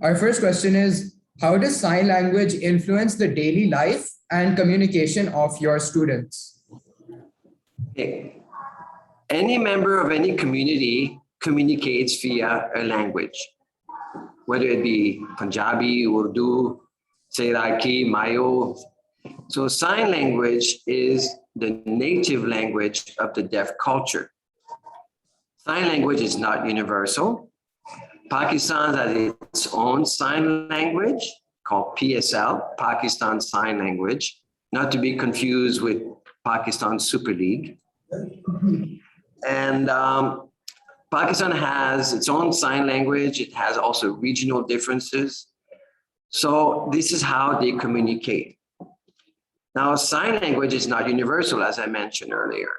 Our first question is, how does sign language influence the daily life and communication of your students? Okay. Any member of any community communicates via a language, whether it be Punjabi, Urdu, Seraiki, Mayo. So sign language is the native language of the deaf culture. Sign language is not universal. Pakistan has its own sign language called PSL, Pakistan Sign Language, not to be confused with Pakistan Super League. And Pakistan has its own sign language. It has also regional differences. So this is how they communicate. Now, sign language is not universal, as I mentioned earlier.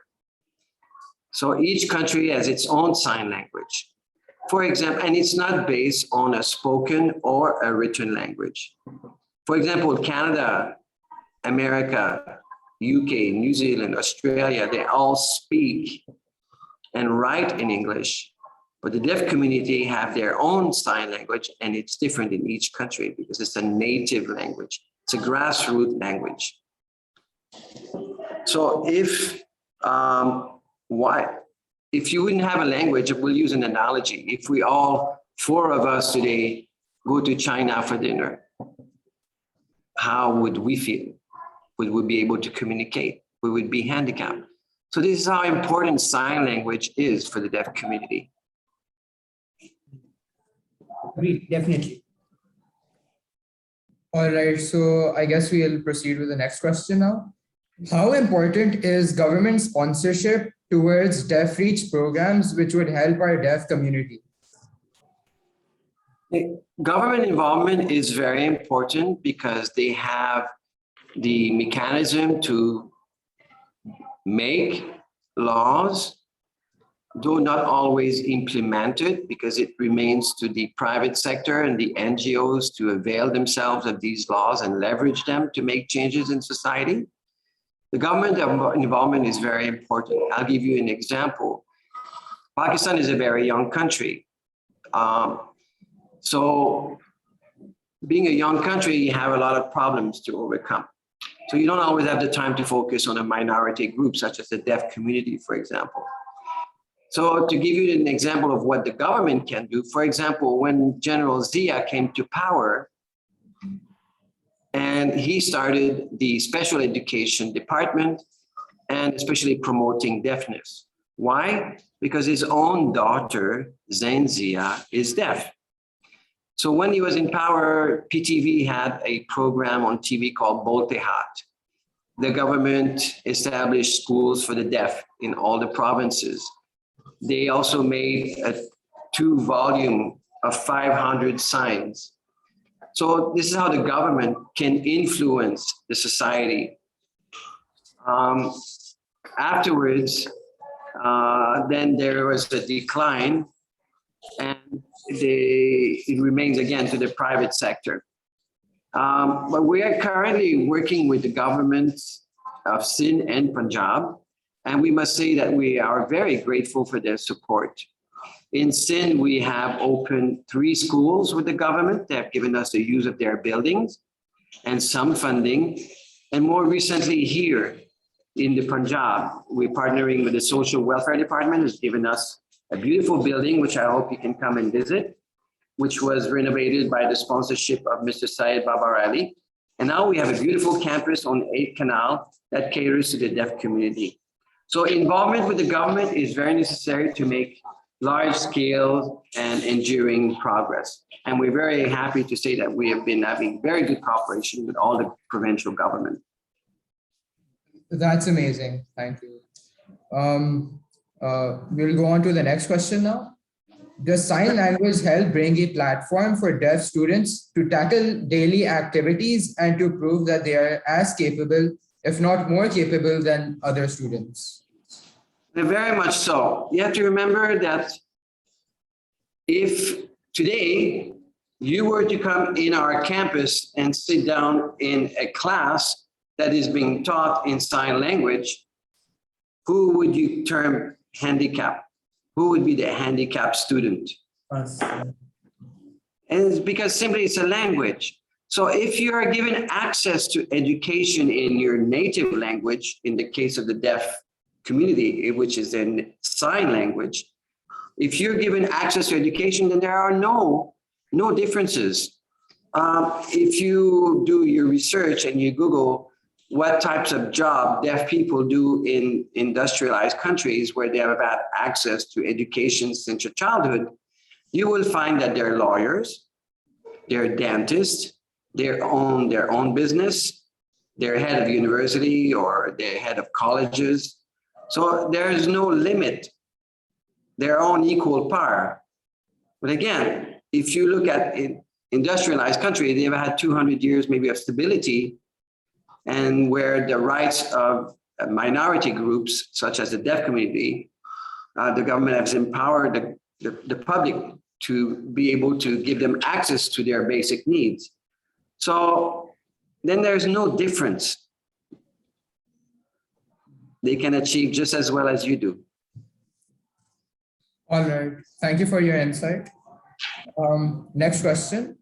So each country has its own sign language. For example, and it's not based on a spoken or a written language. For example, Canada, America, UK, New Zealand, Australia, they all speak and write in English, but the deaf community have their own sign language, and it's different in each country because it's a native language. It's a grassroots language. So if you wouldn't have a language, we'll use an analogy. If we all, 4 of us today, go to China for dinner, how would we feel? Would we be able to communicate? We would be handicapped. So this is how important sign language is for the deaf community. Agreed, definitely. All right, so I guess we'll proceed with the next question now. How important is government sponsorship towards deaf reach programs which would help our deaf community? Government involvement is very important because they have the mechanism to make laws, though not always implemented, because it remains to the private sector and the NGOs to avail themselves of these laws and leverage them to make changes in society. The government involvement is very important. I'll give you an example. Pakistan is a very young country. So being a young country, you have a lot of problems to overcome. So you don't always have the time to focus on a minority group, such as the deaf community, for example. So to give you an example of what the government can do, for example, when General Zia came to power, and he started the special education department and especially promoting deafness. Why? Because his own daughter, Zain Zia, is deaf. So when he was in power, PTV had a program on TV called Boltehat. The government established schools for the deaf in all the provinces. They also made a 2-volume of 500 signs. So this is how the government can influence the society. Afterwards, then there was a decline, and it remains again to the private sector. But we are currently working with the governments of Sindh and Punjab, and we must say that we are very grateful for their support. In Sindh, we have opened 3 schools with the government. They have given us the use of their buildings and some funding. And more recently here in the Punjab, we're partnering with the Social Welfare Department, who's given us a beautiful building, which I hope you can come and visit, which was renovated by the sponsorship of Mr. Syed Babar Ali. And now we have a beautiful campus on 8th Canal that caters to the deaf community. So involvement with the government is very necessary to make large scale and enduring progress. And we're very happy to say that we have been having very good cooperation with all the provincial government. That's amazing. Thank you. We'll go on to the next question now. Does sign language help bring a platform for deaf students to tackle daily activities and to prove that they are as capable, if not more capable, than other students? Very much so. You have to remember that if today you were to come in our campus and sit down in a class that is being taught in sign language, who would you term handicapped? Who would be the handicapped student? Us. And it's because simply it's a language. So if you are given access to education in your native language, in the case of the deaf community, which is in sign language, if you're given access to education, then there are no differences. If you do your research and you Google what types of job deaf people do in industrialized countries where they have had access to education since your childhood, you will find that they're lawyers, they're dentists, they own their own business, they're head of university or they're head of colleges. So there is no limit. They're on equal par. But again, if you look at industrialized country, they've had 200 years maybe of stability, and where the rights of minority groups, such as the deaf community, the government has empowered the public to be able to give them access to their basic needs. So then there's no difference. They can achieve just as well as you do. All right. Thank you for your insight. Next question.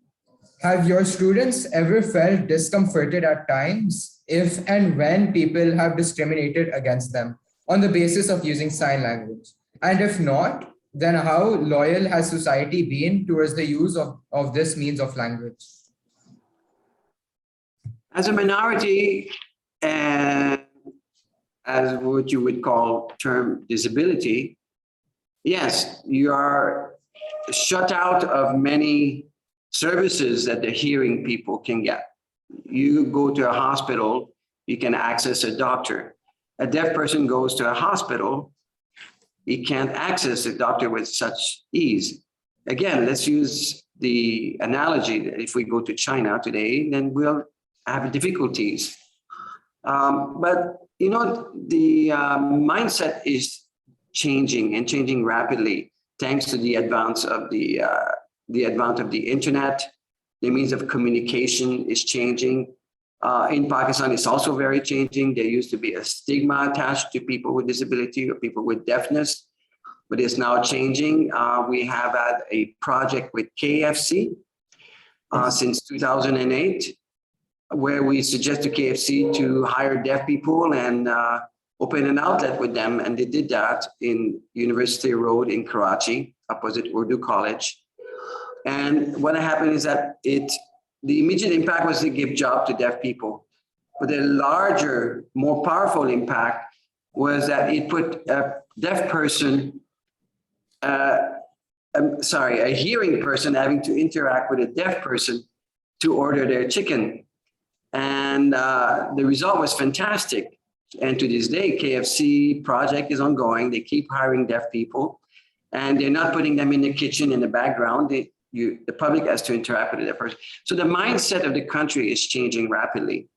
Have your students ever felt discomforted at times if and when people have discriminated against them on the basis of using sign language? And if not, then how loyal has society been towards the use of this means of language? As a minority, and as what you would call term disability, yes, you are shut out of many services that the hearing people can get. You go to a hospital, you can access a doctor. A deaf person goes to a hospital, he can't access a doctor with such ease. Again, let's use the analogy that if we go to China today, then we'll have difficulties. But you know, the mindset is changing and changing rapidly, thanks to the advance of the advance of the internet. The means of communication is changing. In Pakistan, it's also very changing. There used to be a stigma attached to people with disability or people with deafness, but it's now changing. We have had a project with KFC since 2008, where we suggest to KFC to hire deaf people and open an outlet with them. And they did that in University Road in Karachi, opposite Urdu College. And what happened is that the immediate impact was to give job to deaf people. But the larger, more powerful impact was that it put a deaf person, a hearing person having to interact with a deaf person to order their chicken. And the result was fantastic. And to this day, KFC project is ongoing. They keep hiring deaf people, and they're not putting them in the kitchen in the background. The public has to interact with the person. So the mindset of the country is changing rapidly.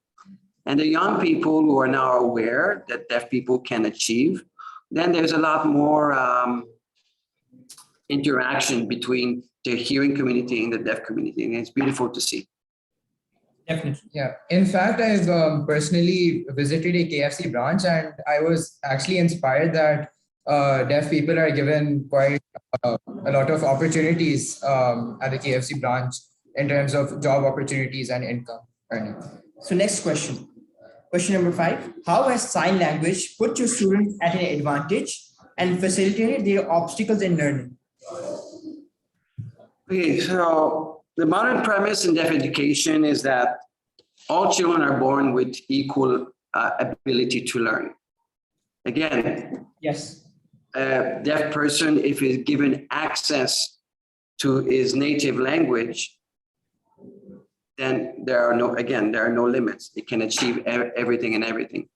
And the young people who are now aware that deaf people can achieve, then there's a lot more interaction between the hearing community and the deaf community. And it's beautiful to see. Definitely. Yeah. In fact, I've personally visited a KFC branch, and I was actually inspired that deaf people are given quite a lot of opportunities at the KFC branch in terms of job opportunities and income earning. So next question. Question number 5. How has sign language put your students at an advantage and facilitated their obstacles in learning? Okay, so the modern premise in deaf education is that all children are born with equal ability to learn. Again, Yes. a deaf person, if he's given access to his native language, then there are no limits. It can achieve everything and everything.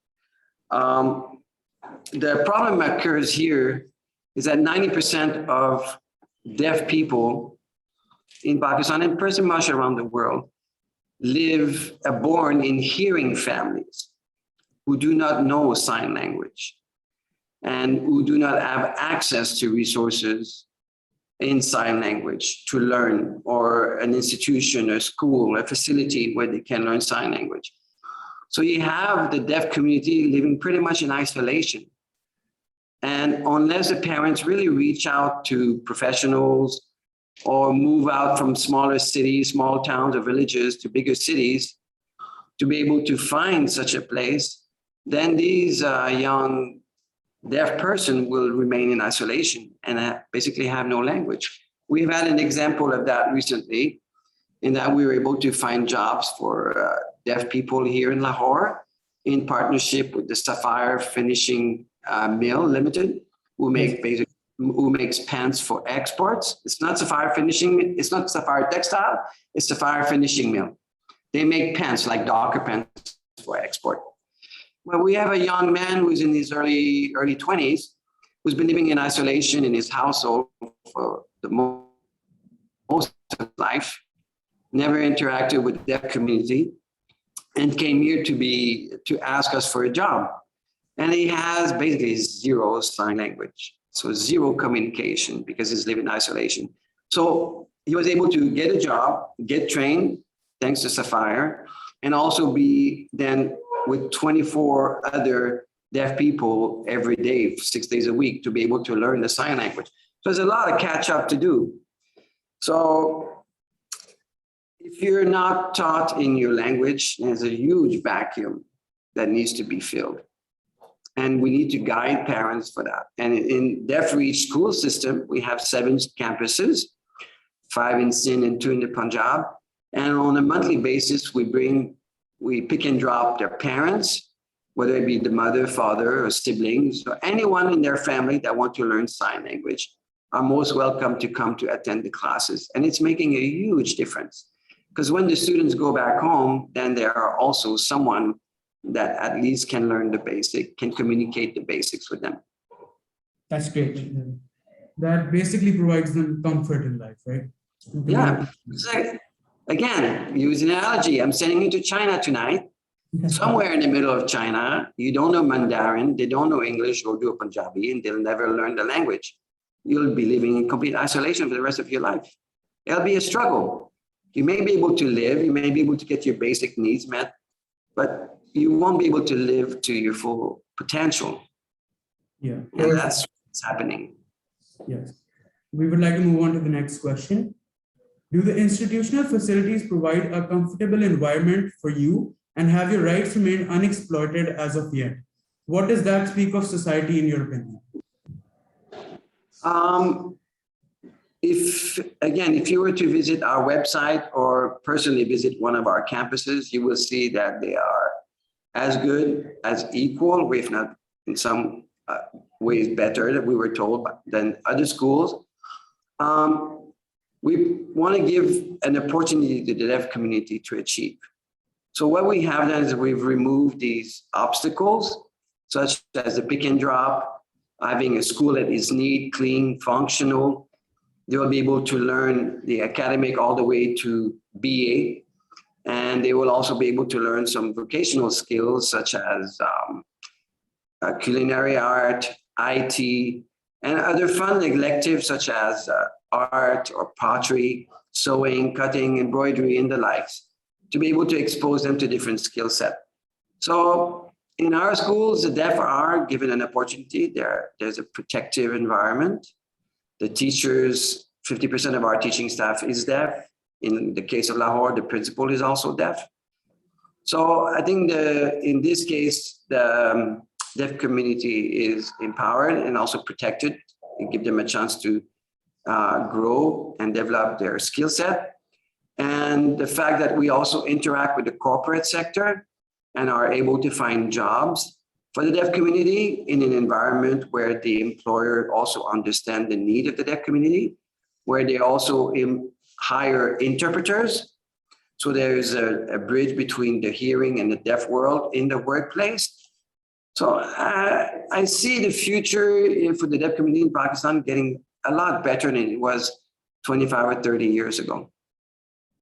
The problem occurs here is that 90% of deaf people in Pakistan and pretty much around the world are born in hearing families who do not know sign language and who do not have access to resources in sign language to learn, or an institution, a school, a facility where they can learn sign language. So you have the deaf community living pretty much in isolation. And unless the parents really reach out to professionals, or move out from smaller cities, small towns or villages to bigger cities to be able to find such a place, then these young deaf person will remain in isolation and basically have no language. We've had an example of that recently, in that we were able to find jobs for deaf people here in Lahore in partnership with the Sapphire Finishing Mill Limited, who makes pants for exports. It's not Sapphire Finishing, it's not Sapphire Textile, it's Sapphire Finishing Mill. They make pants like Docker pants for export. Well, we have a young man who's in his early 20s, who's been living in isolation in his household for the most of his life, never interacted with the deaf community, and came here to ask us for a job. And he has basically zero sign language, so zero communication because he's living in isolation. So he was able to get a job, get trained, thanks to Sapphire, and also be then with 24 other deaf people every day, 6 days a week, to be able to learn the sign language. So there's a lot of catch up to do. So if you're not taught in your language, there's a huge vacuum that needs to be filled. And we need to guide parents for that. And in Deaf Reach school system, we have 7 campuses, 5 in Sindh and 2 in the Punjab. And on a monthly basis, we pick and drop their parents, whether it be the mother, father, or siblings, or anyone in their family that want to learn sign language are most welcome to come to attend the classes. And it's making a huge difference. Because when the students go back home, then there are also someone that at least can learn the basic, can communicate the basics with them. That's great. That basically provides them comfort in life, right? Yeah. So, again, use an analogy. I'm sending you to China tonight. Somewhere in the middle of China, you don't know Mandarin, they don't know English or do Punjabi, and they'll never learn the language. You'll be living in complete isolation for the rest of your life. It'll be a struggle. You may be able to live, you may be able to get your basic needs met, but you won't be able to live to your full potential. Yeah. And that's what's happening. Yes. We would like to move on to the next question. Do the institutional facilities provide a comfortable environment for you, and have your rights remained unexploited as of yet? What does that speak of society in your opinion? If you were to visit our website or personally visit one of our campuses, you will see that they are as good, as equal, if not in some ways better, that we were told, than other schools. We want to give an opportunity to the deaf community to achieve. So what we have done is we've removed these obstacles, such as the pick and drop, having a school that is neat, clean, functional. They will be able to learn the academic all the way to BA. And they will also be able to learn some vocational skills, such as culinary art, IT, and other fun electives such as art or pottery, sewing, cutting, embroidery, and the likes, to be able to expose them to different skill set. So in our schools, the deaf are given an opportunity. There's a protective environment. The teachers, 50% of our teaching staff is deaf. In the case of Lahore, the principal is also deaf. So I think in this case, the deaf community is empowered and also protected, and give them a chance to grow and develop their skill set. And the fact that we also interact with the corporate sector and are able to find jobs for the deaf community in an environment where the employer also understands the need of the deaf community, where they also hire interpreters. So there's a bridge between the hearing and the deaf world in the workplace. So I see the future for the deaf community in Pakistan getting a lot better than it was 25 or 30 years ago.